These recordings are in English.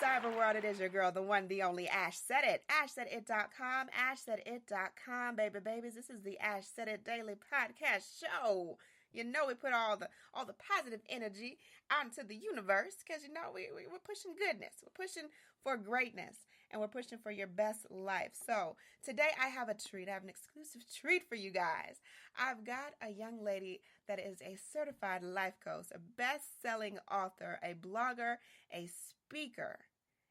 cyber world, it is your girl, the one, the only Ash Said It. AshSaidIt.com, AshSaidIt.com, babies. This is the Ash Said It Daily Podcast Show. You know we put all the positive energy out into the universe because, you know, we're pushing goodness. We're pushing for greatness, and we're pushing for your best life. So today I have a treat. I have an exclusive treat for you guys. I've got a young lady that is a certified life coach, a best-selling author, a blogger, a speaker,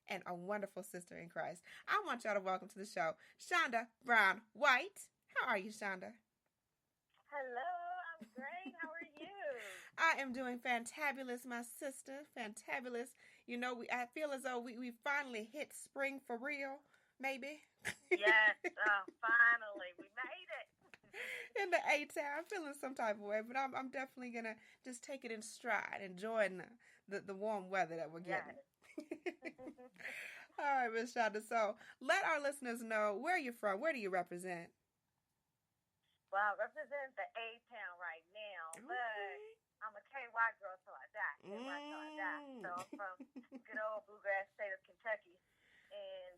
and a wonderful sister in Christ. I want y'all to welcome to the show, Shonda Brown White. How are you, Shonda? Hello, I'm great. How are you? I am doing fantabulous, my sister. Fantabulous. You know, I feel as though we finally hit spring for real, maybe. Yes, finally. We made it. In the A-Town. I'm feeling some type of way, but I'm definitely going to just take it in stride, enjoying the warm weather that we're getting. Yes. All right, Miss Shonda. So let our listeners know where you're from. Where do you represent? Well, I represent the A-Town right now, but I'm a KY girl till I die. KY till I die. So I'm from good old bluegrass state of Kentucky.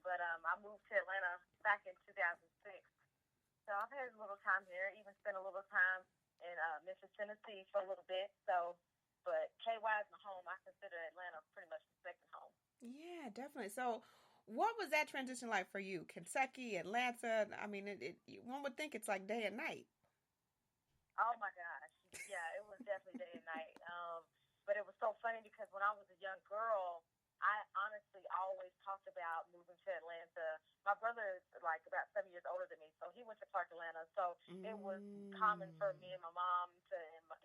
But I moved to Atlanta back in 2006. So I've had a little time here, even spent a little time in Memphis, Tennessee for a little bit. But KY is my home. I consider Atlanta pretty much the second home. Yeah, definitely. So what was that transition like for you? Kentucky, Atlanta, I mean, one would think it's like day and night. Oh, my gosh. Yeah, it was definitely day and night. But it was so funny because when I was a young girl, I honestly always talked about moving to Atlanta. My brother is like about 7 years older than me, so he went to Clark, Atlanta. So it was common for me and my mom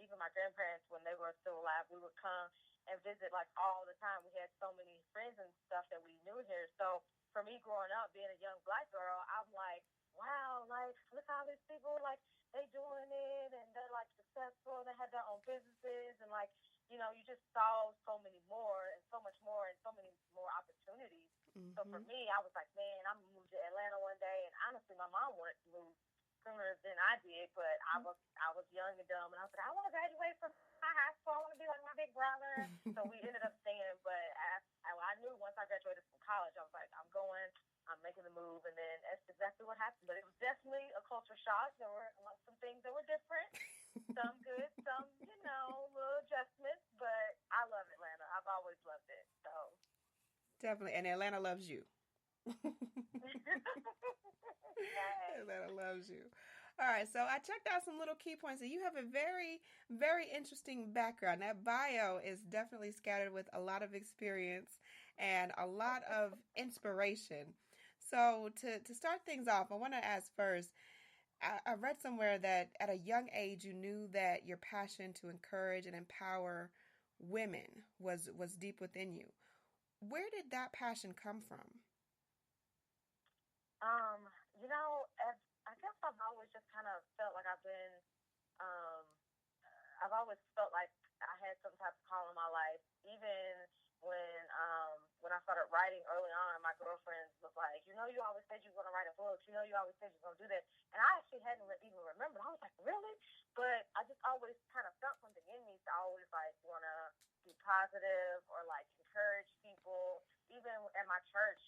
even my grandparents, when they were still alive, we would come and visit like all the time. We had so many friends and stuff that we knew here. So for me growing up, being a young black girl, I'm like, wow, like look how these people like they doing it and they're like successful. They had their own businesses and like, you know, you just saw so many more and so much more and so many more opportunities. Mm-hmm. So for me, I was like, man, I'm gonna move to Atlanta one day. And honestly, my mom wanted to move sooner than I did, but I was young and dumb, and I was like, I want to graduate from my high school. I want to be like my big brother. So we ended up staying, but I knew once I graduated from college, I was like, I'm making the move, and then that's exactly what happened. But it was definitely a culture shock. There were some things that were different, some good, some, you know, little adjustments, but I love Atlanta. I've always loved it, so. Definitely, and Atlanta loves you. Atlanta loves you. All right, so I checked out some little key points. You have a very, very interesting background. That bio is definitely scattered with a lot of experience and a lot of inspiration. So to start things off, I want to ask first, I read somewhere that at a young age you knew that your passion to encourage and empower women was deep within you. Where did that passion come from? You know, I guess I've always just kind of felt like I've always felt like I had some type of call in my life. Even when I started writing early on, my girlfriend was like, you know, you always said you were going to write a book. You know, you always said you were going to do that. And I actually hadn't even remembered. I was like, really? But I just always kind of felt something in me to always like want to be positive or like encourage people. Even at my church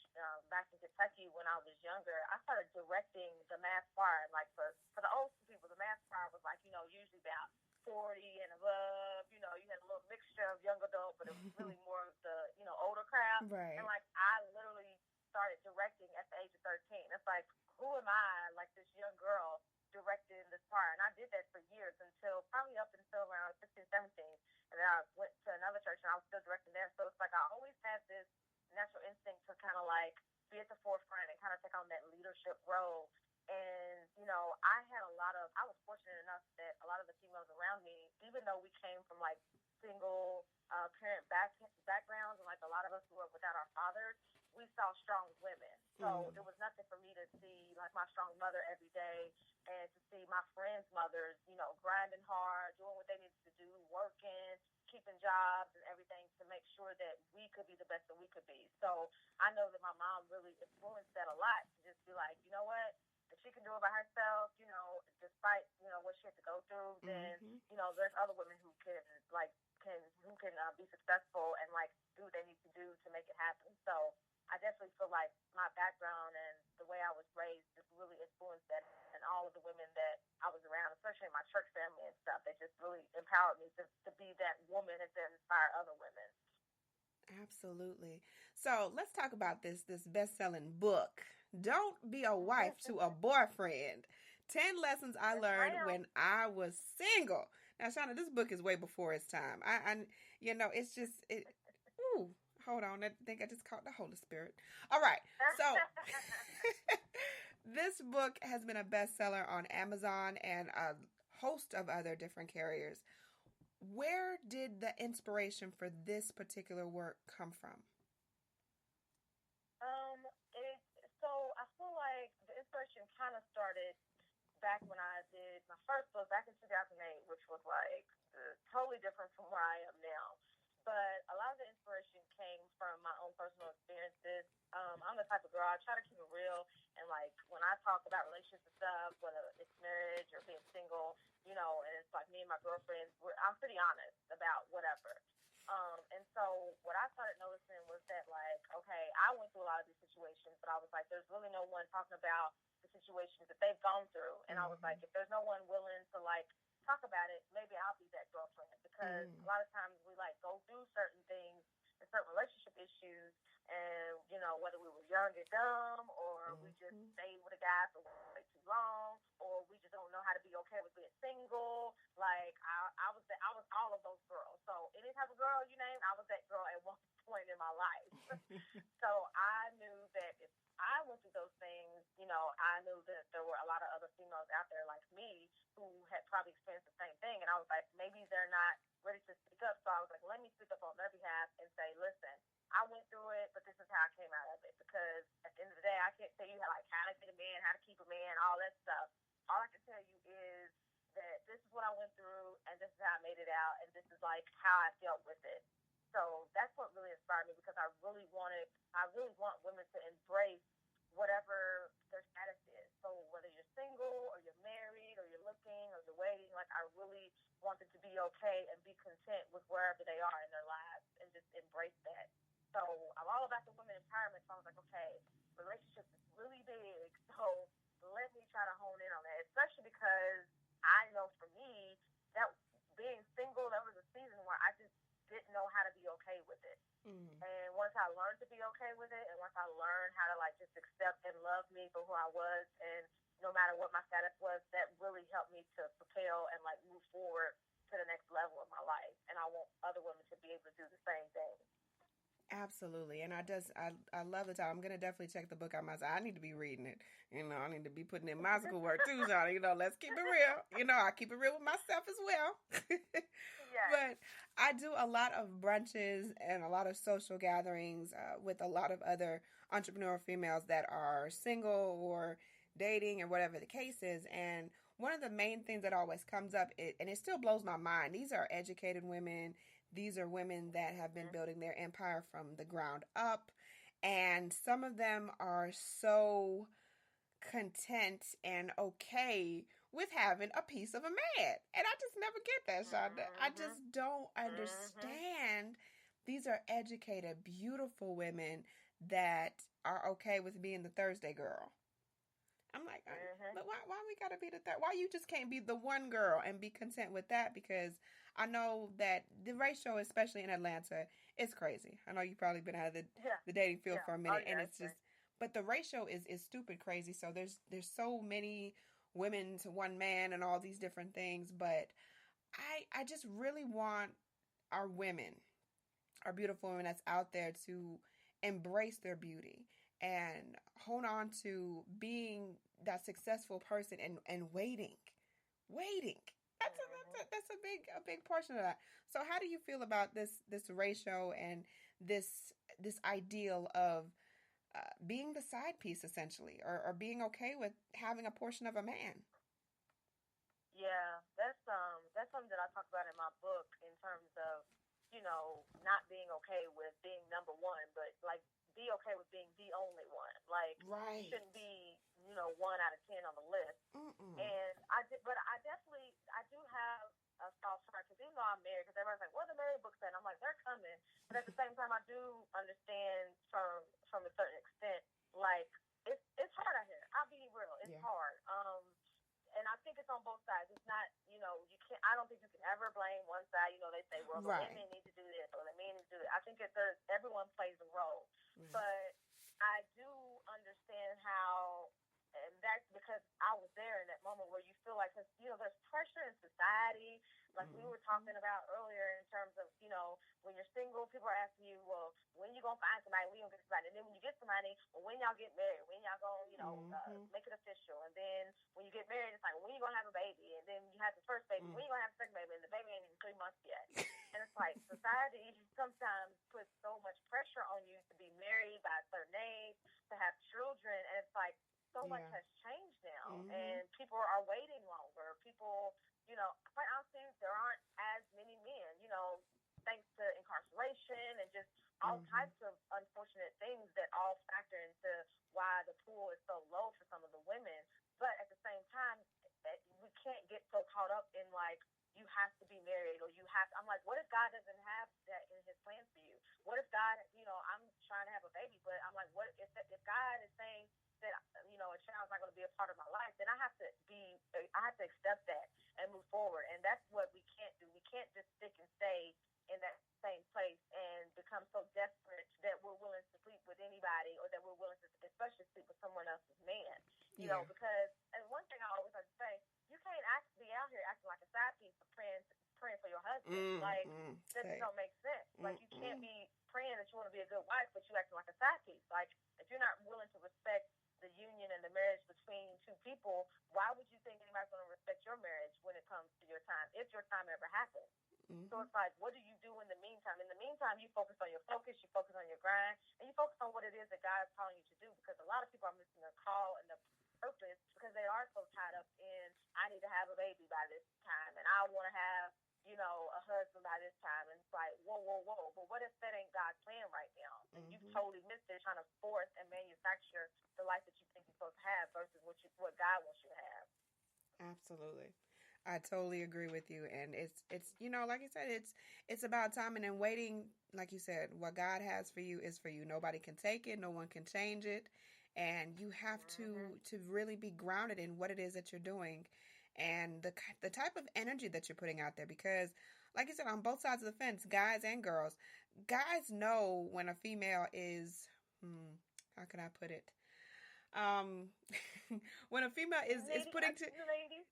back in Kentucky when I was younger, I started directing the mass choir. Like for the old people, the mass choir was like, you know, usually about 40 and above. You know, you had a little mixture of young adult, but it was really more of the, you know, older crowd. Right. And like I literally started directing at the age of 13. It's like, who am I, like this young girl directing this choir? And I did that for years until probably up until around 16, 17. And then I went to another church and I was still directing there. So it's like I always had this natural instinct to kind of like be at the forefront and kind of take on that leadership role. And, you know, I was fortunate enough that a lot of the females around me, even though we came from like single parent backgrounds and like a lot of us grew up without our fathers, we saw strong women. So it was nothing for me to see like my strong mother every day and to see my friends' mothers, you know, grinding hard, doing what they needed to do, working, keeping jobs and everything to make sure that we could be the best that we could be. So I know that my mom really influenced that a lot to just be like, you know what, if she can do it by herself, you know, despite, you know, what she had to go through, then, you know, there's other women who can like who can be successful and like do what they need to do to make it happen. So I definitely feel like my background and the way I was raised just really influenced that, and all of the women that I was around, especially in my church family and stuff, they just really empowered me to be that woman and to inspire other women. Absolutely. So let's talk about this best-selling book. Don't be a wife to a boyfriend. 10 lessons I Yes, learned ma'am. when I was single. Now, Shonda, this book is way before its time. It's just it. Ooh, hold on. I think I just caught the Holy Spirit. All right. So this book has been a bestseller on Amazon and a host of other different carriers. Where did the inspiration for this particular work come from? Um, it so I feel like the inspiration kind of started back when I did my first book back in 2008, which was like totally different from where I am now. But a lot of the inspiration came from my own personal experiences. I'm the type of girl, I try to keep it real. And like when I talk about relationships and stuff, whether it's marriage or being single, and it's like me and my girlfriends, I'm pretty honest about whatever. And so what I started noticing was that like, okay, I went through a lot of these situations, but I was like, there's really no one talking about the situations that they've gone through. And I was like, if there's no one willing to like talk about it, maybe I'll be that girlfriend, because a lot of times we like go through certain things and certain relationship issues, and whether we were young and dumb, or we just stayed with a guy for way too long, or we just don't know how to be okay with being single. Like I was all of those girls. So any type of girl you name, I was that girl at one point in my life. So I knew that if I went through those things, I knew that there were a lot of other females out there like me who had probably experienced the same thing. And I was like, maybe they're not ready to speak up. So I was like, let me speak up on their behalf and say, listen, I went through it, but this is how I came out of it. Because at the end of the day, I can't tell you how to get a man, how to keep a man, all that stuff. All I can tell you is that this is what I went through, and this is how I made it out, and this is like how I felt with it. So that's what really inspired me, because I really want women to embrace whatever their status is. So whether you're single or you're married or you're looking or you're waiting, like I really want them to be okay and be content with wherever they are in their lives and just embrace that. So I'm all about the women empowerment. So I was like, okay, relationships is really big. So let me try to hone in on that, especially because I know for me that being single, there was a season where I just didn't know how to be okay with it. And once I learned to be okay with it, and once I learned how to like just accept and love me for who I was, and no matter what my status was, that really helped me to propel and like move forward to the next level of my life. And I want other women to be able to do the same thing. Absolutely. And I love the time. I'm gonna definitely check the book out myself. I need to be reading it. I need to be putting in my school work too, Johnny. Let's keep it real. I keep it real with myself as well. Yes. But I do a lot of brunches and a lot of social gatherings with a lot of other entrepreneurial females that are single or dating or whatever the case is. And one of the main things that always comes up, and it still blows my mind, these are educated women. These are women that have been building their empire from the ground up. And some of them are so content and okay with having a piece of a man. And I just never get that, Shonda. I just don't understand. These are educated, beautiful women that are okay with being the Thursday girl. I'm like, but why we gotta be the third? Why you just can't be the one girl and be content with that? Because I know that the ratio, especially in Atlanta, is crazy. I know you've probably been out of the dating field for a minute, and it's just, but the ratio is stupid crazy. So there's so many women to one man and all these different things. But I just really want our women, our beautiful women that's out there, to embrace their beauty and hold on to being that successful person and waiting. That's a big portion of that. So how do you feel about this ratio and this ideal of being the side piece essentially, or being okay with having a portion of a man? Yeah, that's something that I talk about in my book in terms of, not being okay with being number one, but like be okay with being the only one. Like you Right. shouldn't be, 1 out of 10 on the list. Mm-mm. And but I do have a soft I'm married, because everybody's like, "What are the married books?" And I'm like, "They're coming." But at the same time, I do understand from a certain extent, like it's hard out here. I'll be real, it's Yeah. hard. And I think it's on both sides. It's not, you can't. I don't think you can ever blame one side. They say, well, the Right. women need to do this or the men need to do it. I think everyone plays a role, Mm. but I do understand how, and that's because I was there in that moment where you feel like, cause there's pressure in society, like we were talking about earlier in terms of, when you're single, people are asking you, well, when you gonna find somebody, when you gonna get somebody, and then when you get somebody, well, when y'all get married, when y'all gonna, make it official, and then when you get married, it's like, when you gonna have a baby, and then you have the first baby, when you gonna have the second baby, and the baby ain't even 3 months yet, and it's like society sometimes puts so much pressure on you to be married by a certain age, to have children, and it's like so much has changed now, and people are waiting longer. People, quite honestly, there aren't as many men, thanks to incarceration and just all types of unfortunate things that all factor into why the pool is so low for some of the women. But at the same time, we can't get so caught up in like, you have to be married or you have to, I'm like, what if God doesn't have that in his plan for you? What if God, I'm trying to have a baby, but I'm like, what if God is saying that, a child's not going to be a part of my life, then I have to accept that and move forward. And that's what we can't do. We can't just stick and stay in that same place and become so desperate that we're willing to sleep with anybody, or that we're willing to especially sleep with someone else's man. Because, and one thing I always like to say, you can't be out here acting like a side piece of praying for your husband. Like, that just don't make sense. Like, you can't be praying that you want to be a good wife, but you acting like a side piece. Like, if you're not willing to respect the union and the marriage between two people, why would you think anybody's going to respect your marriage when it comes to your time, if your time ever happens? So it's like, what do you do in the meantime? In the meantime, you focus on your focus, you focus on your grind, and you focus on what it is that God is calling you to do, because a lot of people are missing their call and the purpose because they are so tied up in, I need to have a baby by this time, and I want to have, a husband by this time. And it's like, whoa, whoa, whoa. But what if that ain't God's plan right now? And you've totally missed it trying to force and manufacture the life that you think you're supposed to have versus what God wants you to have. Absolutely. I totally agree with you. And it's like you said, it's about timing and waiting. Like you said, what God has for you is for you. Nobody can take it. No one can change it. And you have to really be grounded in what it is that you're doing and the type of energy that you're putting out there. Because like you said, on both sides of the fence, guys and girls, guys know when a female is, how can I put it? Um, when a female is putting to, ladies,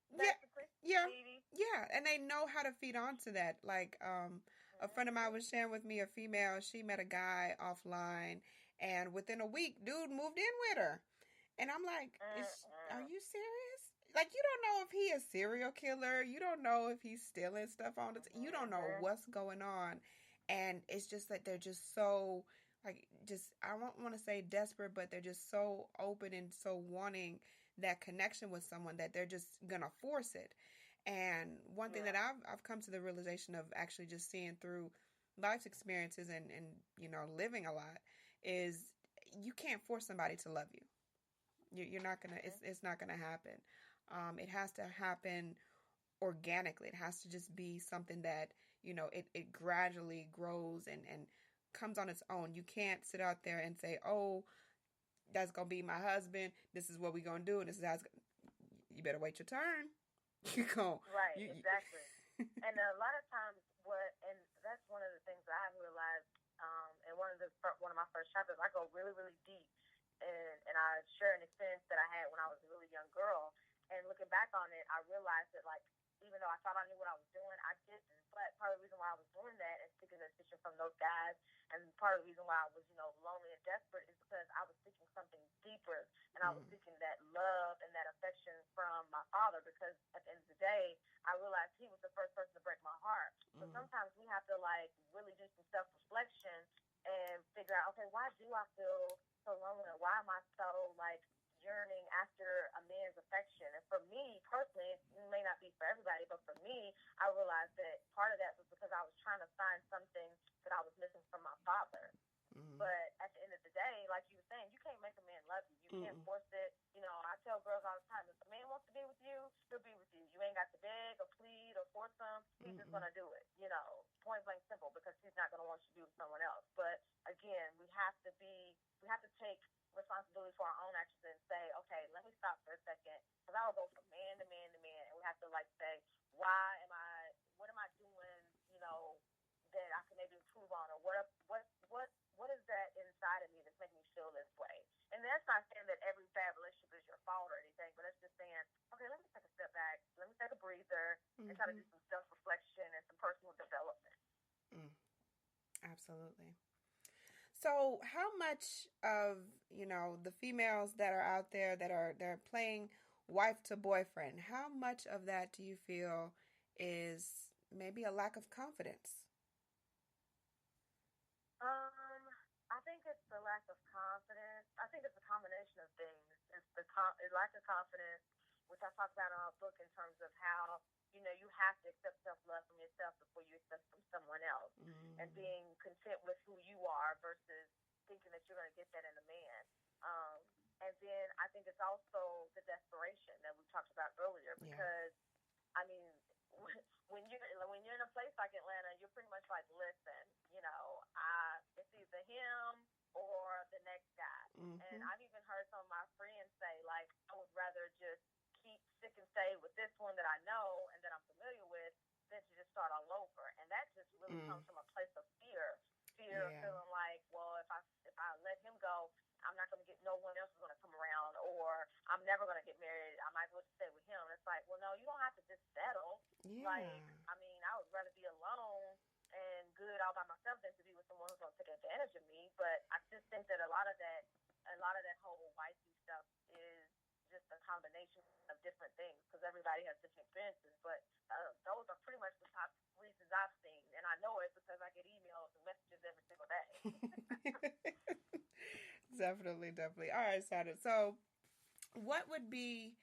yeah, ladies. yeah, and they know how to feed onto that. Like, a friend of mine was sharing with me, a female, she met a guy offline, and within a week, dude moved in with her, and I'm like, are you serious? Like, you don't know if he a serial killer. You don't know if he's stealing stuff on the. You don't know what's going on, and it's just that they're just so like just I don't want to say desperate, but they're just so open and so wanting that connection with someone that they're just gonna force it. And one thing that I've come to the realization of actually just seeing through life's experiences and living a lot is you can't force somebody to love you. You're not gonna. It's not gonna happen. It has to happen organically. It has to just be something that it gradually grows and comes on its own. You can't sit out there and say, "Oh, that's gonna be my husband. This is what we're gonna do, and this is how it's gonna." You better wait your turn. You go right, exactly. And a lot of times, and that's one of the things that I realized. And one of my first chapters, I go really, really deep, and I share an experience that I had when I was a really young girl. And looking back on it, I realized that, like, even though I thought I knew what I was doing, I didn't. But part of the reason why I was doing that and seeking attention from those guys, and part of the reason why I was, lonely and desperate, is because I was seeking something deeper, and I was seeking that love and that affection from my father. Because at the end of the day, I realized he was the first person to break my heart. So sometimes we have to like really do some self-reflection and figure out, okay, why do I feel so lonely? Why am I so like yearning after a man's affection? And for me personally, it may not be for everybody, but for me, I realized that part of that was because I was trying to find something that I was missing from my father. But at the end of the day, like you were saying, you can't make a man love you. You can't force it. I tell girls all the time, if a man wants to be with you, he'll be with you. You ain't got to beg or plead or force him. He's just gonna do it. plain simple, because he's not going to want you to be with someone else. But again, we have to take responsibility for our own actions and say, okay, let me stop for a second, because I will go from man to man to man, and we have to like say, what am I doing, you know, that I can maybe improve on, or what is that inside of me that's making me feel this way? And that's not saying that every bad relationship is your fault or anything, but it's just saying, okay, let me take a step back, let me take a breather, and try to do some self-reflection and some personal development. Mm, absolutely. So, how much of, the females that are out there they're playing wife to boyfriend, how much of that do you feel is maybe a lack of confidence? I think it's the lack of confidence. I think it's a combination of things. It's it's lack of confidence, which I talk about in our book, in terms of how, you have to accept self-love from yourself before you accept from someone else, and being content with who you are versus thinking that you're going to get that in a man. Um, and then I think it's also the desperation that we talked about earlier, Yeah. because I mean, when you're in a place like Atlanta, you're pretty much like, listen, it's either him or the next guy. And Mm-hmm. I've even heard some of my friends say, like, I would rather just keep stick and stay with this one that I know and that I'm familiar with than to just start all over. And that just really comes from a place of fear of Yeah. feeling like, well, if I let him go, I'm not going to get, no one else is going to come around, or I'm never going to get married. I might as well just stay with him. And it's like, well, no, you don't have to just settle. Yeah. Like, I mean, I would rather be alone and good all by myself than to be with someone who's going to take advantage of me. But I just think that a lot of that whole wifey stuff is just a combination of different things, because everybody has different experiences. But those are pretty much the top reasons I've seen, and I know it because I get emails and messages every single day. Definitely, definitely. All right, Sada. So, what would be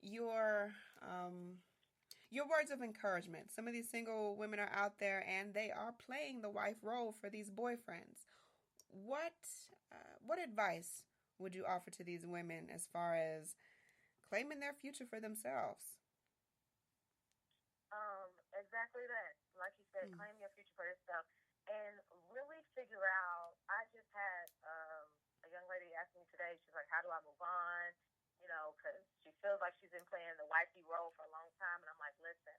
your words of encouragement? Some of these single women are out there and they are playing the wife role for these boyfriends. What what advice would you offer to these women as far as claiming their future for themselves? Exactly that. Like you said, Mm. claim your future for yourself, and really figure out. I just had a young lady ask me today. She's like, "How do I move on?" Because she feels like she's been playing the wifey role for a long time, and I'm like, "Listen,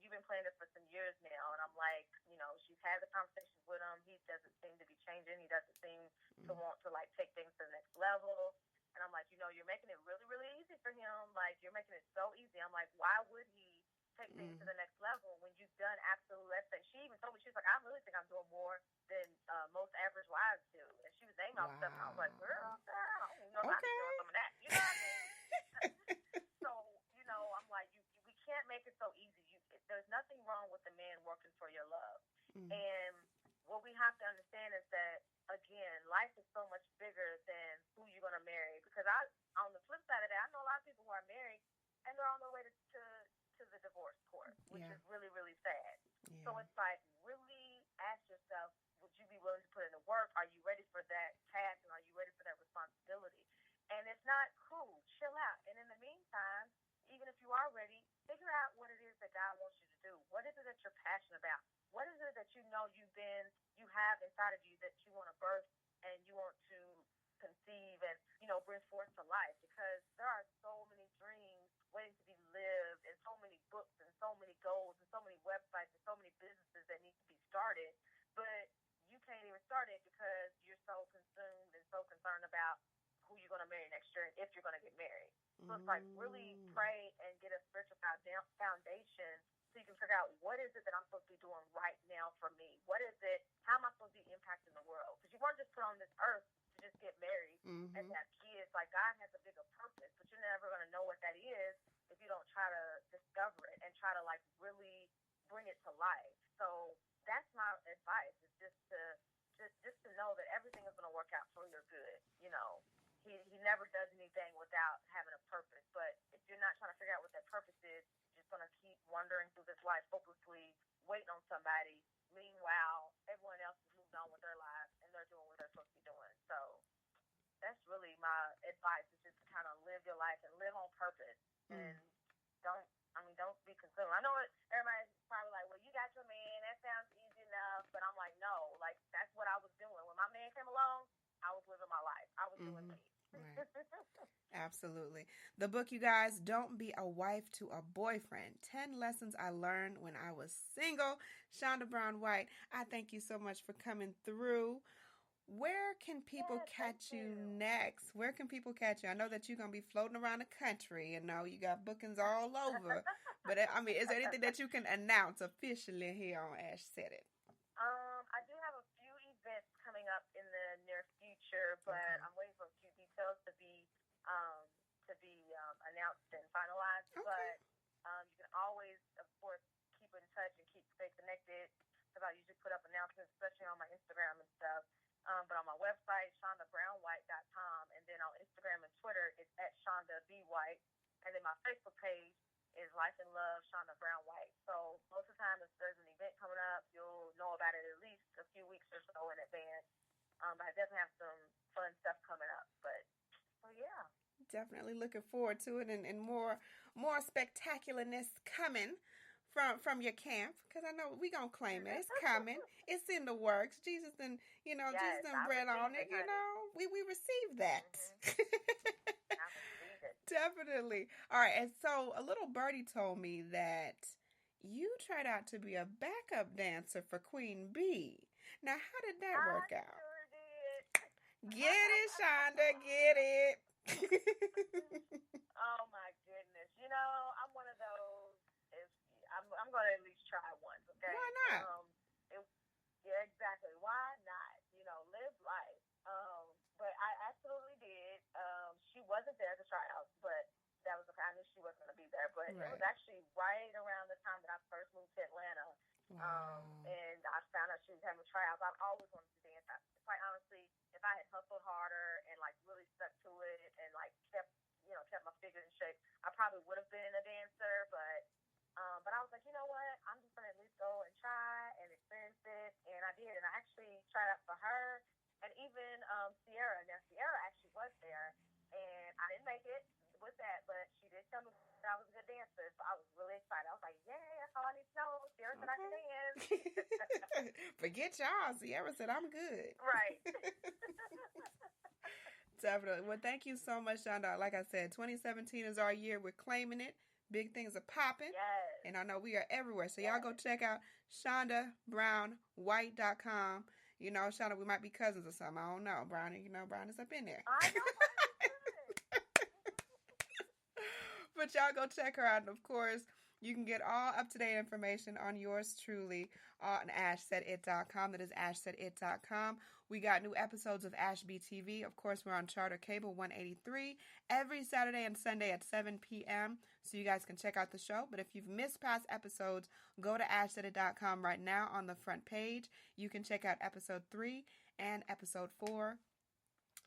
you've been playing it for some years now." And I'm like, she's had the conversations with him. He doesn't seem to be changing. He doesn't seem to Mm. want to like take things to the next level. And I'm like, you're making it really, really easy for him. Like, you're making it so easy. I'm like, why would he take things to Mm. the next level when you've done absolutely everything? She even told me, she's like, I really think I'm doing more than most average wives do. And she was naming off stuff, and I was like, girl, Wow. I don't even know if I be Okay. doing some of that. You know what I mean? So, I'm like, we can't make it so easy. There's nothing wrong with the man working for your love. Mm. And what we have to understand is that, again, life is so much bigger than who you're going to marry. Because on the flip side of that, I know a lot of people who are married and they're on their way to the divorce court, which Yeah. is really, really sad. So Yeah. it's like, really ask yourself, would you be willing to put in the work? Are you ready for that task, and are you ready for that responsibility? And it's not cool. Chill out. And in the meantime, even if you are ready, figure out what it is that God wants you to do. What is it that you're passionate about? What is it that you have inside of you that you want to birth and you want to conceive and, bring forth to life? Because there are so many dreams waiting to be lived, and so many books, and so many goals, and so many websites, and so many businesses that need to be started. But you can't even start it because you're so consumed and so concerned about who you're going to marry next year and if you're going to get married. So it's like, really Mm. pray and get a spiritual foundation, so you can figure out, what is it that I'm supposed to be doing right now for me? What is it? How am I supposed to be impacting the world? Because you weren't just put on this earth to just get married and Mm-hmm. have kids. Like, God has a bigger purpose, but you're never going to know what that is if you don't try to discover it and try to, like, really bring it to life. So that's my advice, is just to know that everything is going to work out for your good. He never does anything without having a purpose. But if you're not trying to figure out what that purpose is, you're just going to keep wandering through this life hopelessly, waiting on somebody. Meanwhile, everyone else has moved on with their lives and they're doing what they're supposed to be doing. So that's really my advice, is just to kind of live your life and live on purpose. Mm. And don't be consumed. I know everybody's probably like, well, you got your man. That sounds easy. but I'm like, no, like that's what I was doing. When my man came along, I was living my life. I was doing me. Right. Absolutely. The book, you guys, Don't Be a Wife to a Boyfriend. 10 Lessons I Learned When I Was Single. Shonda Brown White, I thank you so much for coming through. Where can people catch you next? Where can people catch you? I know that you're going to be floating around the country. You got bookings all over. But, I mean, is there anything that you can announce officially here on Ash Said It? I do have a few events coming up in the near future, but I'm waiting for a few details to be announced and finalized. Okay. But you can always, of course, keep in touch and stay connected because I usually put up announcements, especially on my Instagram and stuff. But on my website, ShondaBrownWhite.com, and then on Instagram and Twitter, it's at Shonda B. White, and then my Facebook page is Life and Love Shonda Brown White. So most of the time, if there's an event coming up, you'll know about it at least a few weeks or so in advance. But I definitely have some fun stuff coming up. But so yeah, definitely looking forward to it, and more spectacularness coming from your camp, because I know we gonna claim it. It's coming. It's in the works. Jesus and yes, Jesus and bread on it. We receive that. Definitely. All right. And so a little birdie told me that you tried out to be a backup dancer for Queen Bee. Now, how did that work out? Sure did. Get it, Shonda. Get it. Oh my goodness! I'm one of those. I'm going to at least try once. Okay. Why not? Yeah, exactly. Why not? Live life. But I absolutely did. She wasn't there to try out, but that was I knew she wasn't going to be there. But right. It was actually right around the time that I first moved to Atlanta. Wow. And I found out she was having tryouts. I've always wanted to dance. Quite honestly, if I had hustled harder and like really stuck to it and like kept my figure in shape, I probably would have been a dancer. But I was like, you know what? I'm just gonna at least go and try and experience it, and I did. And I actually tried out for her and even Sierra. Now Sierra actually was there, and I didn't make it with that, but she did tell me that I was a good dancer, so I was really excited. I was like, yeah, that's all I need to know. Sierra said I can dance. Forget y'all. Sierra said I'm good. Right. Definitely. Well, thank you so much, Shonda. Like I said, 2017 is our year. We're claiming it. Big things are popping. Yes. And I know we are everywhere. So y'all go check out ShondaBrownWhite.com. Shonda, we might be cousins or something. I don't know. Brown is up in there. I know. But y'all go check her out. And of course, you can get all up-to-date information on yours truly on AshSaidIt.com. That is AshSaidIt.com. We got new episodes of Ash BTV. Of course, we're on Charter Cable 183 every Saturday and Sunday at 7 p.m. So you guys can check out the show. But if you've missed past episodes, go to AshSaidIt.com right now on the front page. You can check out episode 3 and episode 4.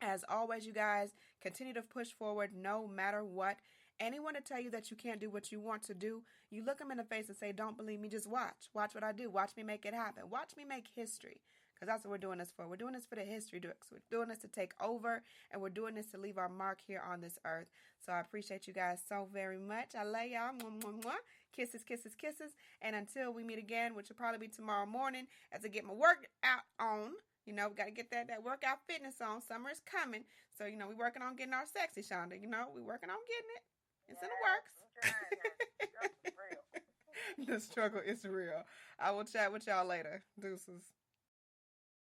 As always, you guys, continue to push forward no matter what. Anyone to tell you that you can't do what you want to do, you look them in the face and say, don't believe me, just watch. Watch what I do. Watch me make it happen. Watch me make history. Because that's what we're doing this for. We're doing this for the history books. We're doing this to take over, and we're doing this to leave our mark here on this earth. So I appreciate you guys so very much. I love y'all. Mwah, mwah, mwah. Kisses, kisses, kisses. And until we meet again, which will probably be tomorrow morning, as I get my workout on. We got to get that workout fitness on. Summer is coming. So, we're working on getting our sexy, Shonda. We're working on getting it. It's in the works. The struggle is real. I will chat with y'all later. Deuces.